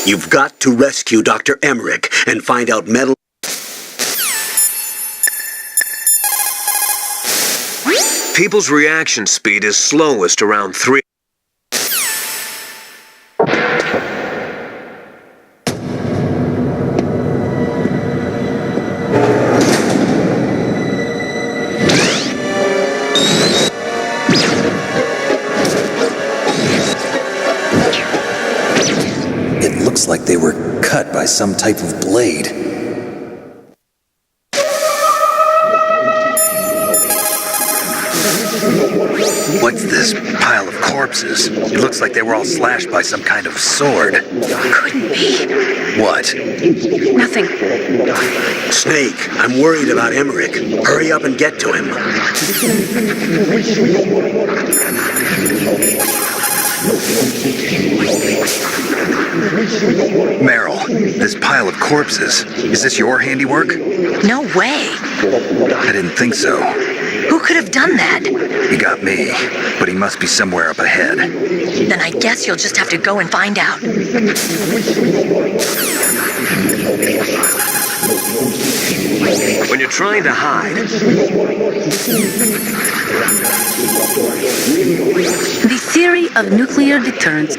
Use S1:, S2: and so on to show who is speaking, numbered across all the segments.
S1: You've got to rescue Dr. Emmerich and find out metal...
S2: People's reaction speed is slowest around 3.
S3: It looks like they were cut by some type of blade. What's this pile of corpses? It looks like they were all slashed by some kind of sword.
S4: Couldn't be.
S3: What?
S4: Nothing.
S1: Snake, I'm worried about Emmerich. Hurry up and get to him.
S3: Meryl, this pile of corpses, is this your handiwork?
S4: No way.
S3: I didn't think so.
S4: Who could have done that?
S3: He got me, but he must be somewhere up ahead.
S4: Then I guess you'll just have to go and find out.
S2: When you're trying to hide,
S5: The theory of nuclear deterrence.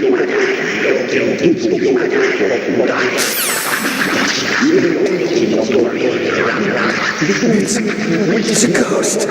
S3: It's a ghost.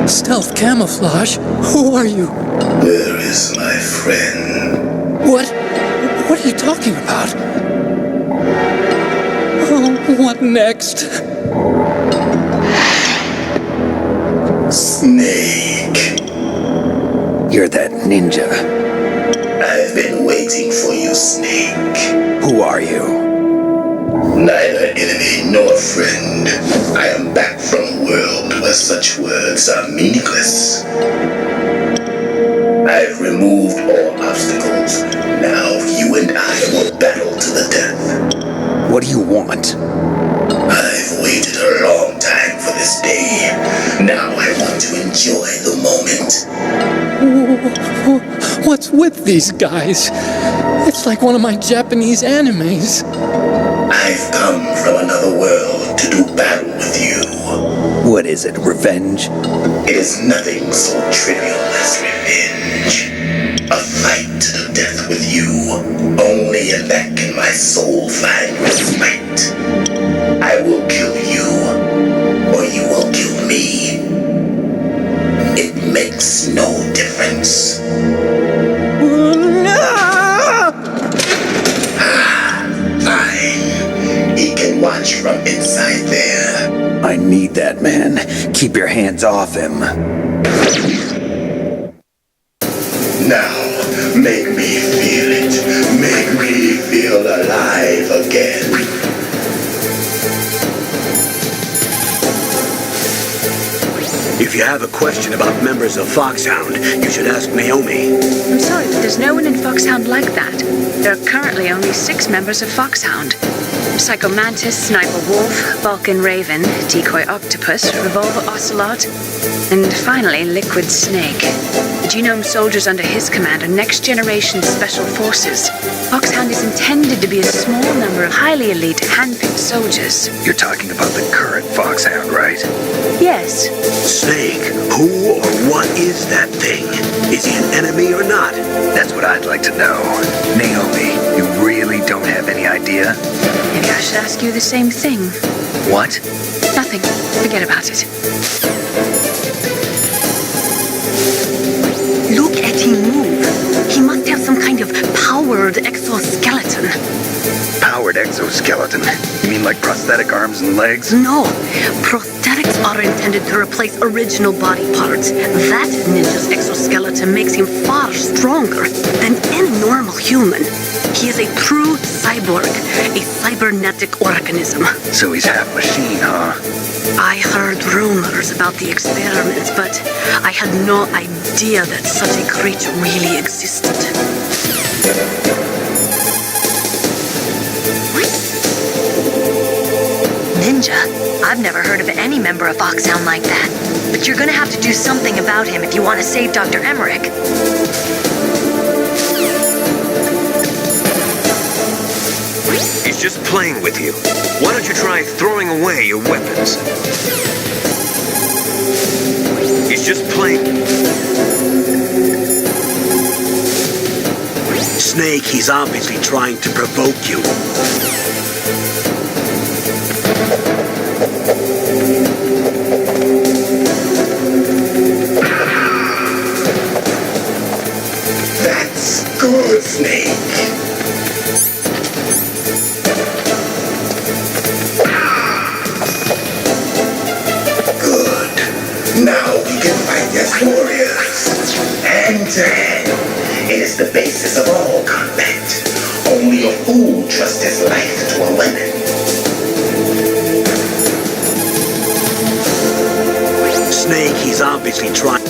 S6: Stealth camouflage? Who are you?
S7: Where is my friend?
S6: What are you talking about? Oh, what next?
S7: Snake.
S3: You're that ninja.
S7: I've been waiting for you, Snake.
S3: Who are you?
S7: Neither enemy nor friend. I am back from a world where such words are meaningless. I've removed all obstacles. Now you and I will battle to the death.
S3: What do you want?
S7: I've waited a long time for this day. Now I want to enjoy the moment.
S6: What's with these guys? It's like one of my Japanese animes.
S7: I've come from another world to do battle with you.
S3: What is it, revenge?
S7: It is nothing so trivial as revenge. A fight to the death with you. Only in that can my soul find respite. I will kill you, or you will kill me. It makes no difference. Fine. He can watch from inside there.
S3: I need that man. Keep your hands off him.
S7: Now, make me feel it. Make me feel alive again.
S1: If you have a question about members of Foxhound, you should ask Naomi.
S4: I'm sorry, but
S8: There's no one in Foxhound like that. There are currently only 6 members of Foxhound. Psycho Mantis, Sniper Wolf, Vulcan Raven, Decoy Octopus, Revolver Ocelot, and finally Liquid Snake. The genome soldiers under his command are next-generation special forces. Foxhound is intended to be a small number of highly elite, hand-picked soldiers.
S3: You're talking about the current Foxhound, right?
S8: Yes.
S1: Snake, who or what is that thing? Is he an enemy or not?
S3: That's what I'd like to know. Naomi, you really don't have any idea?
S8: Maybe I should ask you the same thing.
S3: What?
S8: Nothing. Forget about it.
S5: Look at him move. He must have some kind of powered exoskeleton.
S3: Powered exoskeleton? You mean like prosthetic arms and legs?
S5: No, prosthetics are intended to replace original body parts. That ninja's exoskeleton makes him far stronger than any normal human. He is a true cyborg, a cybernetic organism.
S3: So he's half machine, huh?
S5: I heard rumors about the experiments, but I had no idea that such a creature really existed.
S4: Ninja? I've never heard of any member of Foxhound like that. But you're gonna have to do something about him if you want to save Dr. Emmerich.
S2: He's just playing with you. Why don't you try throwing away your weapons? He's just playing.
S1: Snake, he's obviously trying to provoke you.
S7: That's good, Snake. Now we can fight as warriors. Hand to hand. It is the basis of all combat. Only a fool trusts his life to a weapon.
S1: Snake, he's obviously trying.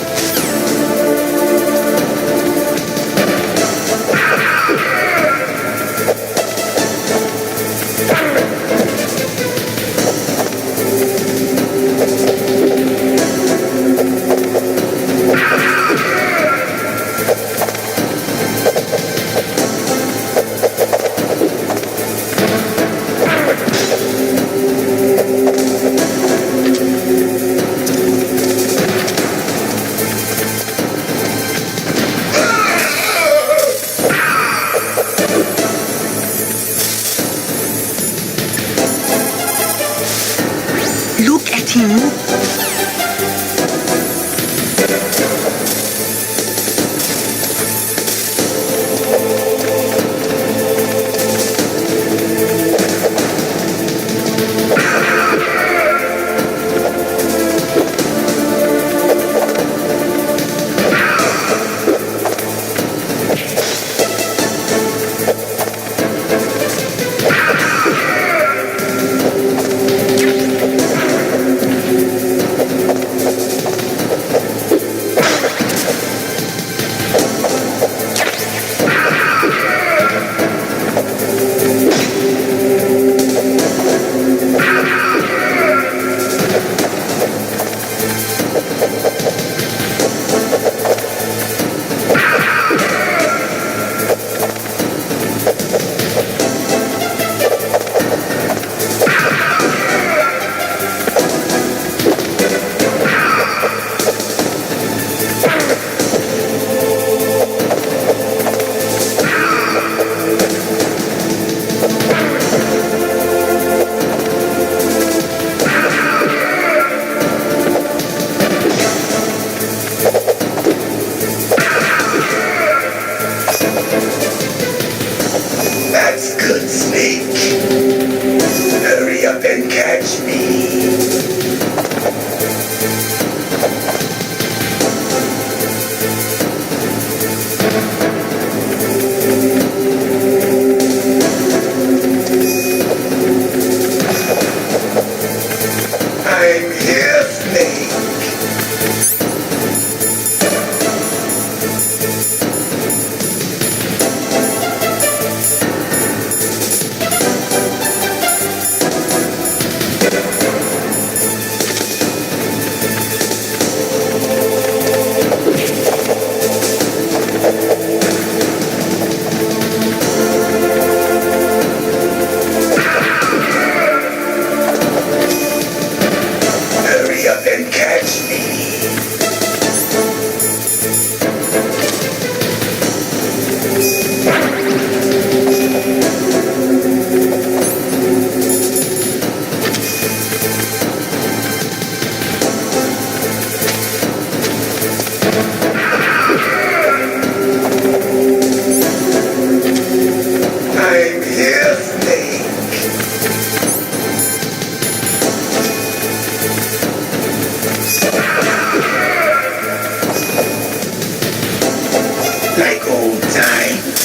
S7: times.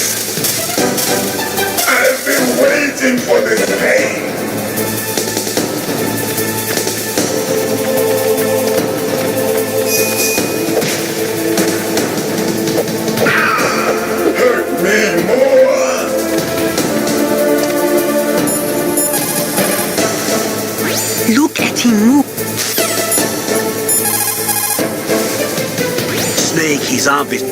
S7: I've been waiting for this pain. Hurt me more.
S5: Look at him move.
S1: Snake, he's obvious.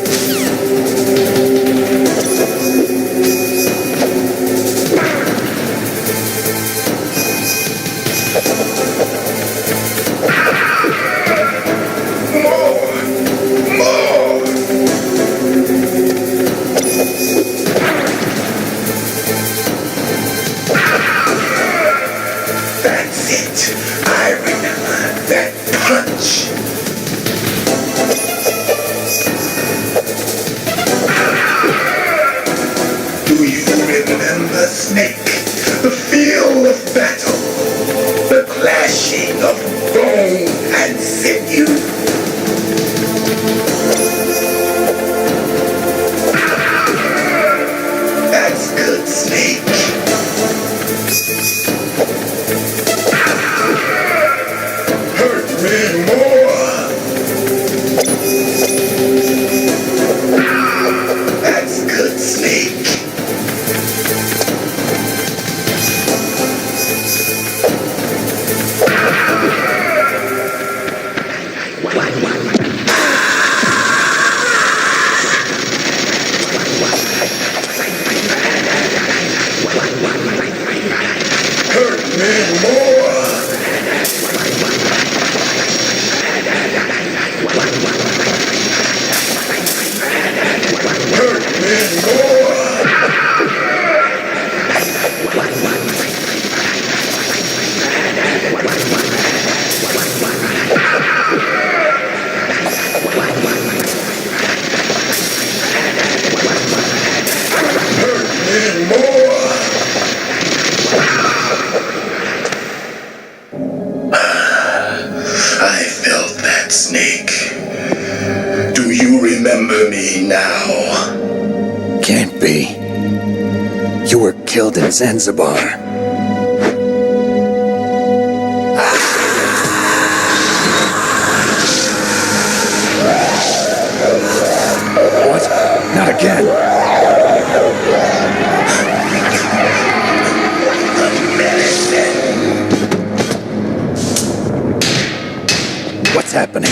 S7: That's it. I remember that punch. Do you remember, Snake? The feel of battle. The clashing of bone and sinew. That's good, Snake. Hurt me more. That's good, Snake. Hurt me more. Hurt me more. Hurt me more. I felt that, Snake. Do you remember me now?
S3: Can't be. You were killed in Zanzibar. What? Not again. What's happening?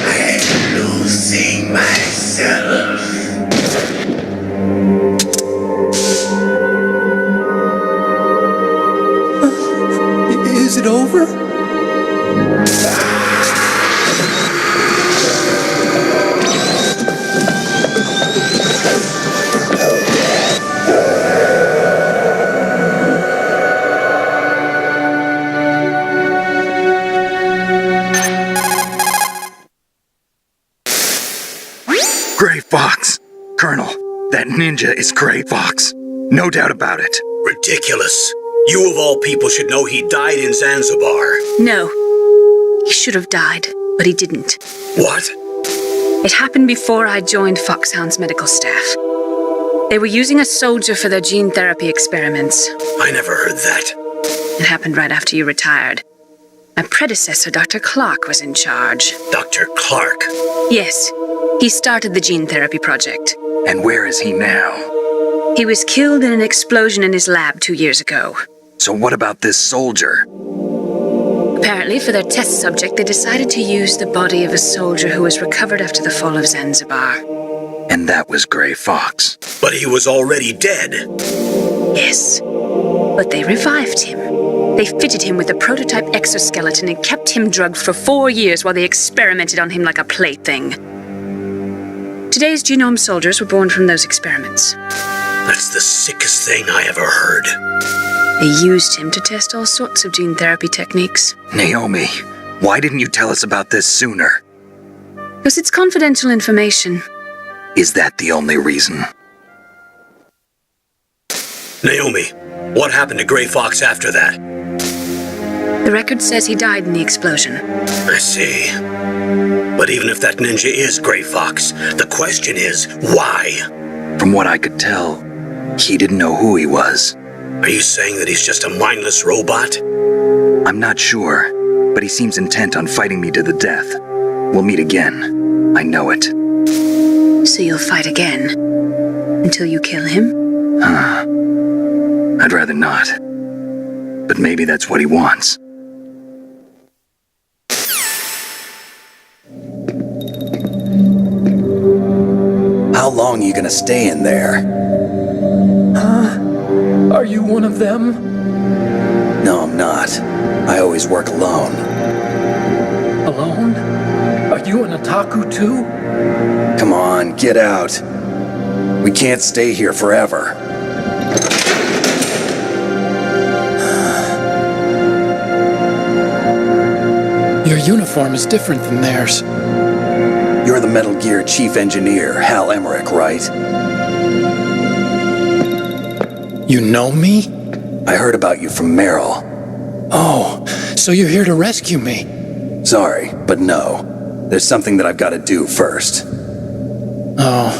S7: I'm losing myself.
S6: Is it over?
S3: Gray Fox! Colonel, that ninja is Gray Fox. No doubt about it.
S1: Ridiculous. You of all people should know he died in Zanzibar.
S8: No. He should have died, but he didn't.
S1: What?
S8: It happened before I joined Foxhound's medical staff. They were using a soldier for their gene therapy experiments.
S1: I never heard that.
S8: It happened right after you retired. My predecessor, Dr. Clark, was in charge.
S1: Dr. Clark.
S8: Yes, he started the gene therapy project.
S3: And where is he now?
S8: He was killed in an explosion in his lab 2 years ago.
S3: So what about this soldier?
S8: Apparently, for their test subject, they decided to use the body of a soldier who was recovered after the fall of Zanzibar.
S3: And that was Gray Fox.
S1: But he was already dead.
S8: Yes, but they revived him. They fitted him with a prototype exoskeleton and kept him drugged for 4 years while they experimented on him like a plaything. Today's genome soldiers were born from those experiments.
S1: That's the sickest thing I ever heard.
S8: They used him to test all sorts of gene therapy techniques.
S3: Naomi, why didn't you tell us about this sooner?
S8: Because it's confidential information.
S3: Is that the only reason?
S1: Naomi, what happened to Gray Fox after that?
S8: The record says he died in the explosion.
S1: I see. But even if that ninja is Gray Fox, the question is, why?
S3: From what I could tell, he didn't know who he was.
S1: Are you saying that he's just a mindless robot?
S3: I'm not sure, but he seems intent on fighting me to the death. We'll meet again. I know it.
S8: So you'll fight again? Until you kill him?
S3: I'd rather not. But maybe that's what he wants. How long are you gonna stay in there?
S6: Are you one of them?
S3: No, I'm not. I always work alone.
S6: Alone? Are you an otaku too?
S3: Come on, get out. We can't stay here forever.
S6: Your uniform is different than theirs.
S3: You're the Metal Gear Chief Engineer, Hal Emmerich, right?
S6: You know me?
S3: I heard about you from Meryl.
S6: Oh, so you're here to rescue me?
S3: Sorry, but no. There's something that I've got to do first.
S6: Oh,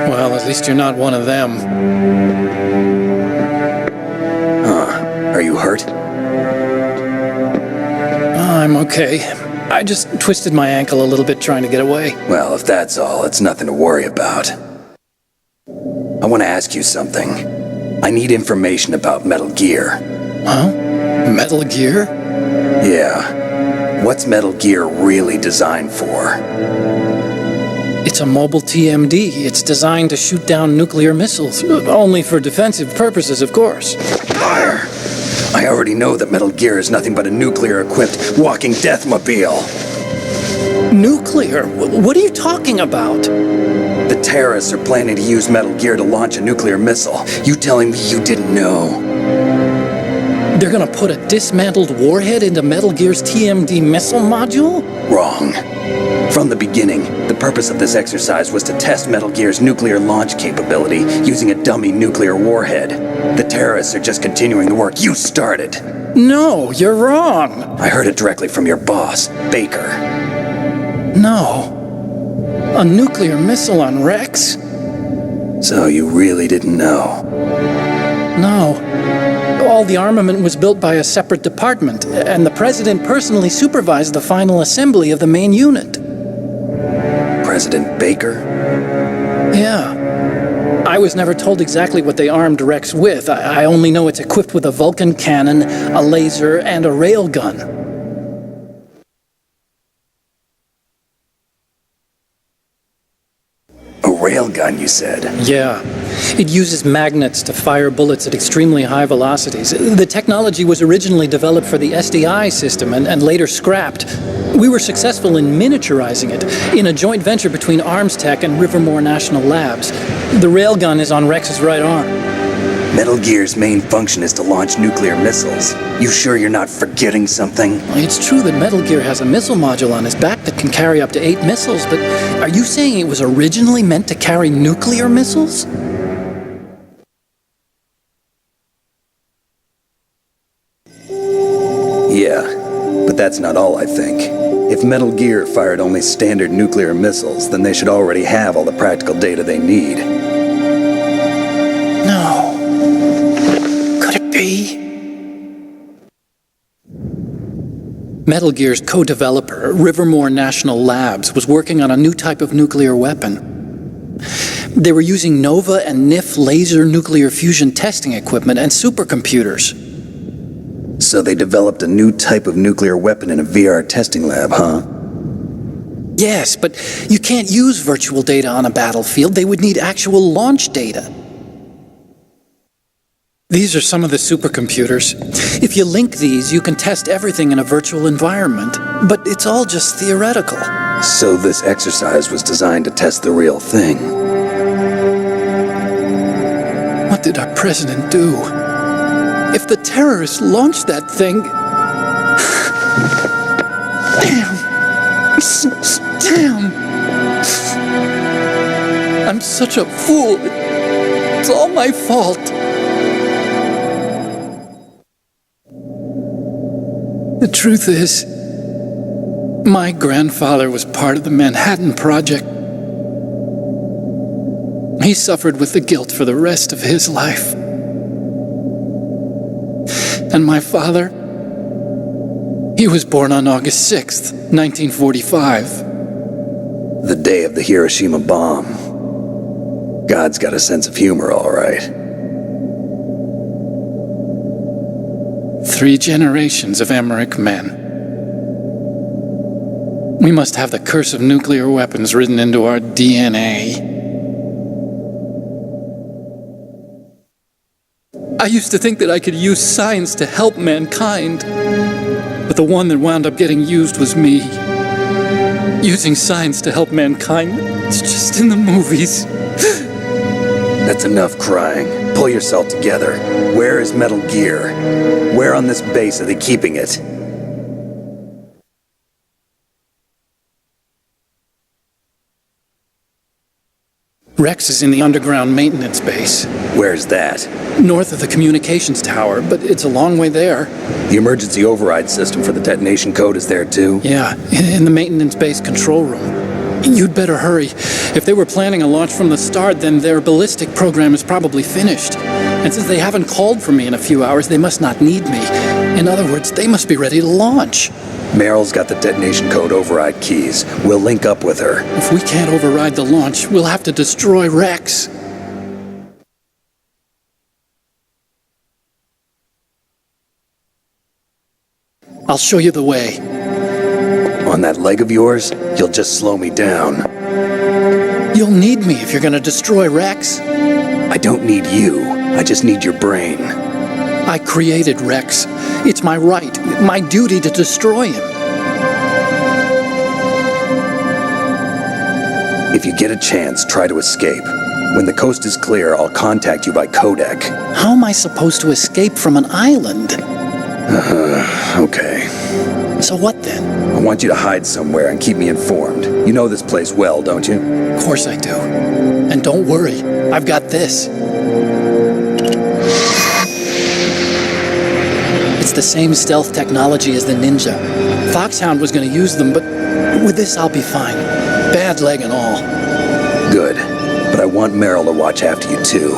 S6: well, at least you're not one of them.
S3: Are you hurt?
S6: I'm okay. I just twisted my ankle a little bit trying to get away.
S3: Well, if that's all, it's nothing to worry about. I want to ask you something. I need information about Metal Gear.
S6: Huh? Metal Gear?
S3: Yeah. What's Metal Gear really designed for?
S6: It's a mobile TMD. It's designed to shoot down nuclear missiles. Only for defensive purposes, of course.
S3: Fire! I already know that Metal Gear is nothing but a nuclear-equipped walking deathmobile.
S6: Nuclear? What are you talking about?
S3: The terrorists are planning to use Metal Gear to launch a nuclear missile. You telling me you didn't know?
S6: They're gonna put a dismantled warhead into Metal Gear's TMD missile module?
S3: Wrong. From the beginning, the purpose of this exercise was to test Metal Gear's nuclear launch capability using a dummy nuclear warhead. The terrorists are just continuing the work you started.
S6: No, you're wrong.
S3: I heard it directly from your boss, Baker.
S6: No. A nuclear missile on Rex?
S3: So you really didn't know?
S6: No. All the armament was built by a separate department, and the president personally supervised the final assembly of the main unit.
S3: President Baker?
S6: Yeah. I was never told exactly what they armed Rex with. I only know it's equipped with a Vulcan cannon, a laser, and a railgun.
S3: A railgun, you said?
S6: Yeah. It uses magnets to fire bullets at extremely high velocities. The technology was originally developed for the SDI system and later scrapped. We were successful in miniaturizing it in a joint venture between Arms Tech and Rivermore National Labs. The railgun is on Rex's right arm.
S3: Metal Gear's main function is to launch nuclear missiles. You sure you're not forgetting something?
S6: It's true that Metal Gear has a missile module on his back that can carry up to 8 missiles, but are you saying it was originally meant to carry nuclear missiles?
S3: Yeah, but that's not all I think. If Metal Gear fired only standard nuclear missiles, then they should already have all the practical data they need.
S6: No. Could it be? Metal Gear's co-developer, Rivermore National Labs, was working on a new type of nuclear weapon. They were using NOVA and NIF laser nuclear fusion testing equipment and supercomputers.
S3: So they developed a new type of nuclear weapon in a VR testing lab, huh?
S6: Yes, but you can't use virtual data on a battlefield. They would need actual launch data. These are some of the supercomputers. If you link these, you can test everything in a virtual environment. But it's all just theoretical.
S3: So this exercise was designed to test the real thing.
S6: What did our president do? If the terrorists launched that thing... Damn! I'm such a fool. It's all my fault. The truth is, my grandfather was part of the Manhattan Project. He suffered with the guilt for the rest of his life. And my father, he was born on August 6th, 1945.
S3: The day of the Hiroshima bomb. God's got a sense of humor, all right.
S6: 3 generations of Emmerich men. We must have the curse of nuclear weapons written into our DNA. I used to think that I could use science to help mankind, but the one that wound up getting used was me. Using science to help mankind, it's just in the movies.
S3: That's enough crying. Pull yourself together. Where is Metal Gear? Where on this base are they keeping it?
S6: Rex is in the underground maintenance base,
S3: Where's that?
S6: north of the communications tower, but it's a long way there.
S3: The emergency override system for the detonation code is there too?
S6: Yeah, in the maintenance base control room. You'd better hurry. If they were planning a launch from the start, then their ballistic program is probably finished. And since they haven't called for me in a few hours, they must not need me. In other words, they must be ready to launch.
S3: Meryl's got the detonation code override keys. We'll link up with her.
S6: If we can't override the launch, we'll have to destroy Rex. I'll show you the way.
S3: On that leg of yours, you'll just slow me down.
S6: You'll need me if you're gonna destroy Rex.
S3: I don't need you. I just need your brain.
S6: I created Rex. It's my right, my duty to destroy him.
S3: If you get a chance, try to escape. When the coast is clear, I'll contact you by codec.
S6: How am I supposed to escape from an island?
S3: Okay.
S6: So what then?
S3: I want you to hide somewhere and keep me informed. You know this place well, don't you?
S6: Of course I do. And don't worry, I've got this. It's the same stealth technology as the Ninja. Foxhound was going to use them, but with this I'll be fine. Bad leg and all.
S3: Good. But I want Meryl to watch after you too.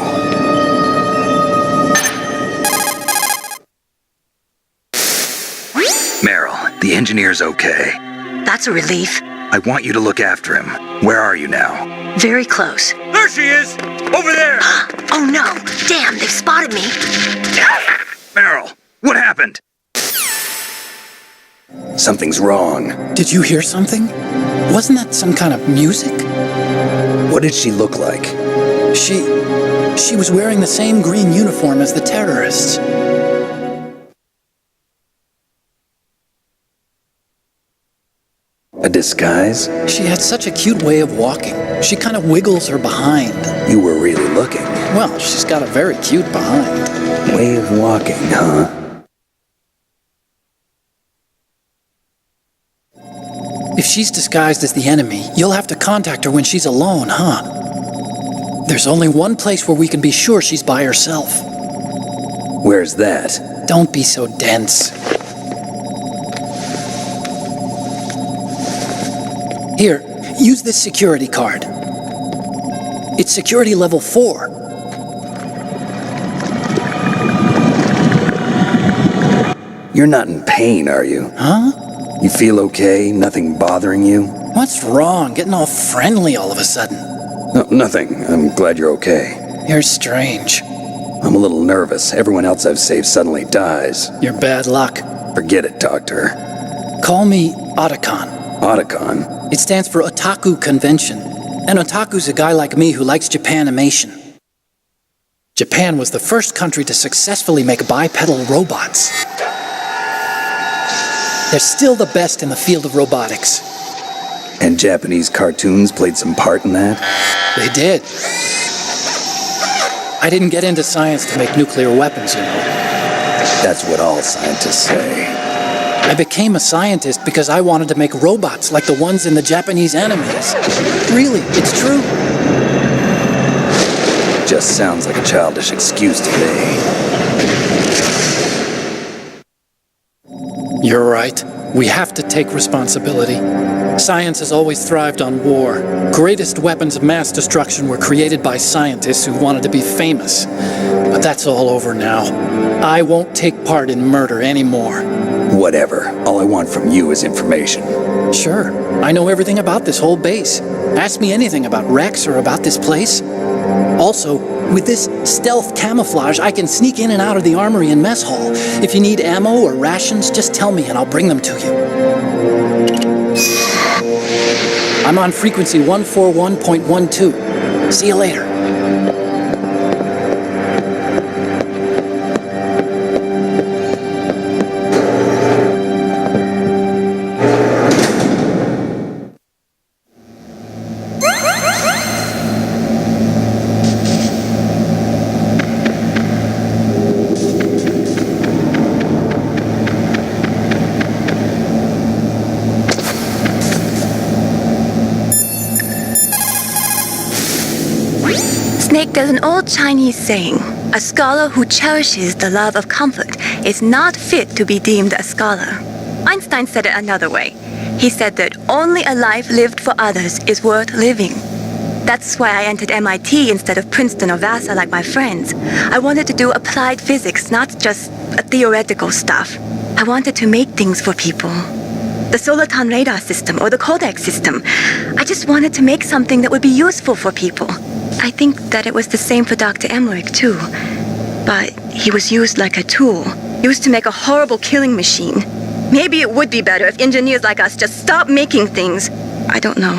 S3: Meryl, the engineer's okay.
S4: That's a relief.
S3: I want you to look after him. Where are you now?
S4: Very close.
S2: There she is! Over there!
S4: Oh no! Damn, they've spotted me.
S3: Meryl, what happened? Something's wrong.
S6: Did you hear something? Wasn't that some kind of music?
S3: What did she look like?
S6: She was wearing the same green uniform as the terrorists.
S3: A disguise?
S6: She had such a cute way of walking. She kind of wiggles her behind.
S3: You were really looking.
S6: Well, she's got a very cute behind.
S3: Way of walking, huh?
S6: If she's disguised as the enemy, you'll have to contact her when she's alone, huh? There's only one place where we can be sure she's by herself.
S3: Where's that?
S6: Don't be so dense. Here, use this security card. It's security level 4.
S3: You're not in pain, are you?
S6: Huh?
S3: You feel okay? Nothing bothering you?
S6: What's wrong? Getting all friendly all of a sudden.
S3: No, nothing. I'm glad you're okay.
S6: You're strange.
S3: I'm a little nervous. Everyone else I've saved suddenly dies.
S6: You're bad luck.
S3: Forget it, Doctor.
S6: Call me Otacon.
S3: Otacon?
S6: It stands for Otaku Convention. An otaku's a guy like me who likes Japanimation. Japan was the first country to successfully make bipedal robots. They're still the best in the field of robotics.
S3: And Japanese cartoons played some part in that?
S6: They did. I didn't get into science to make nuclear weapons, you know.
S3: That's what all scientists say.
S6: I became a scientist because I wanted to make robots like the ones in the Japanese animes. Really, it's true.
S3: Just sounds like a childish excuse to me.
S6: You're right. We have to take responsibility. Science has always thrived on war. Greatest weapons of mass destruction were created by scientists who wanted to be famous. But that's all over now. I won't take part in murder anymore.
S3: Whatever. All I want from you is information.
S6: Sure. I know everything about this whole base. Ask me anything about Rex or about this place. Also, with this stealth camouflage, I can sneak in and out of the armory and mess hall. If you need ammo or rations, just tell me and I'll bring them to you. I'm on frequency 141.12. See you later.
S9: Snake, there's an old Chinese saying, a scholar who cherishes the love of comfort is not fit to be deemed a scholar. Einstein said it another way. He said that only a life lived for others is worth living. That's why I entered MIT instead of Princeton or Vassar like my friends. I wanted to do applied physics, not just theoretical stuff. I wanted to make things for people. The Soliton radar system or the Codex system. I just wanted to make something that would be useful for people. I think that it was the same for Dr. Emmerich, too. But he was used like a tool, used to make a horrible killing machine. Maybe it would be better if engineers like us just stopped making things. I don't know.